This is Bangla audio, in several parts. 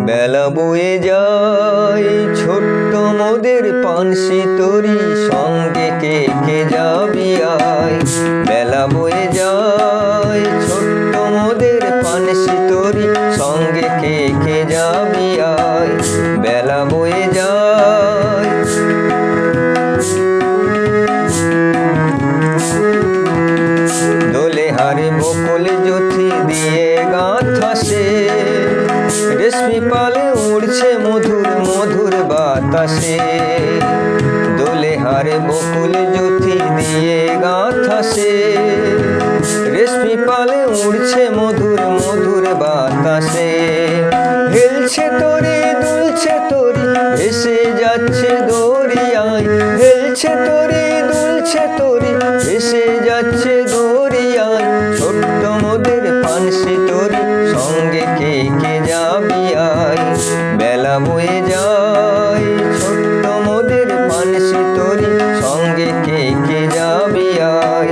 বেলা বয়ে যায় ছোট্ট মোদের পানসি তরি, সঙ্গে কে কে যাবি আয়। বেলা বয়ে যায় ছোট্ট মোদের পানসি তরি, সঙ্গে কে কে যাবি আয়। বেলা বয়ে যায় দোলে হারে বকুল জ্যোতি দিয়ে গাঁথা সে, রেশমি পালে উড়ছে মধুর মধুর বাতাসে। দোলে হারে বকুল জ্যোতি দিয়ে গাঁথা সে, রেশমি পালে উড়ছে মধুর মধুর বাতাসে। হেলছে তরি দুলছে তরি, ভেসে যাচ্ছে দরিয়ায়। হেলছে তরি দুলছে তরি, ভেসে যাচ্ছে দরিয়ায়। ছোট্ট মোদের পানসি তরি, সঙ্গে কে কে যাবি আয়। বেলা বয়ে যায় ছোট্ট মোদের পানসি তরি, সঙ্গে কে কে যাবি আয়।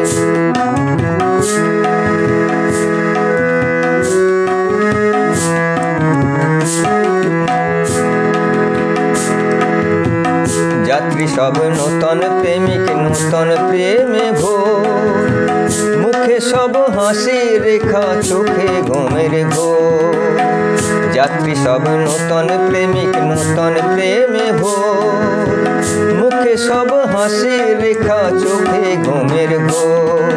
যাত্রী সব নূতন প্রেমিক নূতন প্রেমে ভোর, মুখে সব হাসি রেখা চোখে ঘুমের ঘোর। যাত্রী সব নূতন প্রেমিক নূতন প্রেমে ভোর, মুখে সব হাসি রেখা চোখে ঘুমের ঘোর।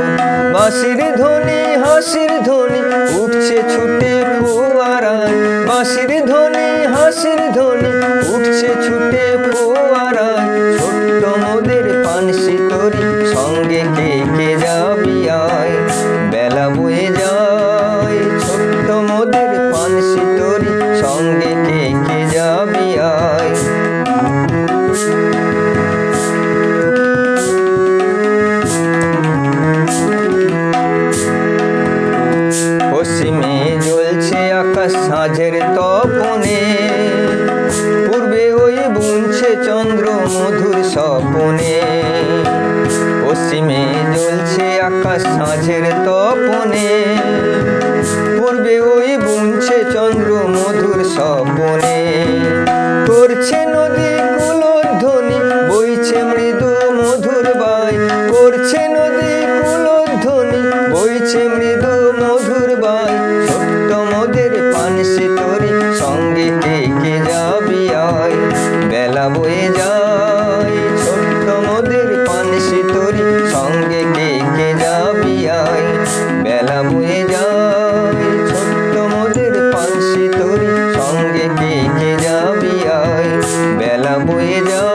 বাঁশির ধ্বনি হাসির ধ্বনি উঠছে ছুটে ফোয়ারায়। বাঁশির ধ্বনি হাসির ধ্বনি উঠছে ছুটে ফোয়ারায়। ছোট্ট মোদের পানসি তরি, সঙ্গে কে কে যাবি আয়। বেলা বয়ে যায় ছোট্ট মোদের পানসি তরি, সঙ্গে কে কে যাবি আয়। পশ্চিমে জ্বলছে আকাশ সাঁঝের তপনে, পূর্বে ওই বুনছে চন্দ্র মধুর স্বপনে। পশ্চিমে জ্বলছে আকাশ সাঁঝের তপনে, পূর্বে ওই বুনছে চন্দ্র মধুর স্বপনে। করছে নদী কুলধ্বনি, বইছে মৃদু মধুর বাই। করছে নদী কুলধ্বনি, বইছে মৃদু মধুর বাই। ছোট্ট মোদের পানসি তরি, সঙ্গে কে কে যাবি আয়। বেলা বয়ে যায় ছোট্ট মোদের পানসি তরি, সঙ্গে কে কে যাবি আয়। বেলা বয়ে যায় ছোট্ট মোদের পানসি তরি, সঙ্গে কে কে যাবি আয়। বেলা বয়ে যায়।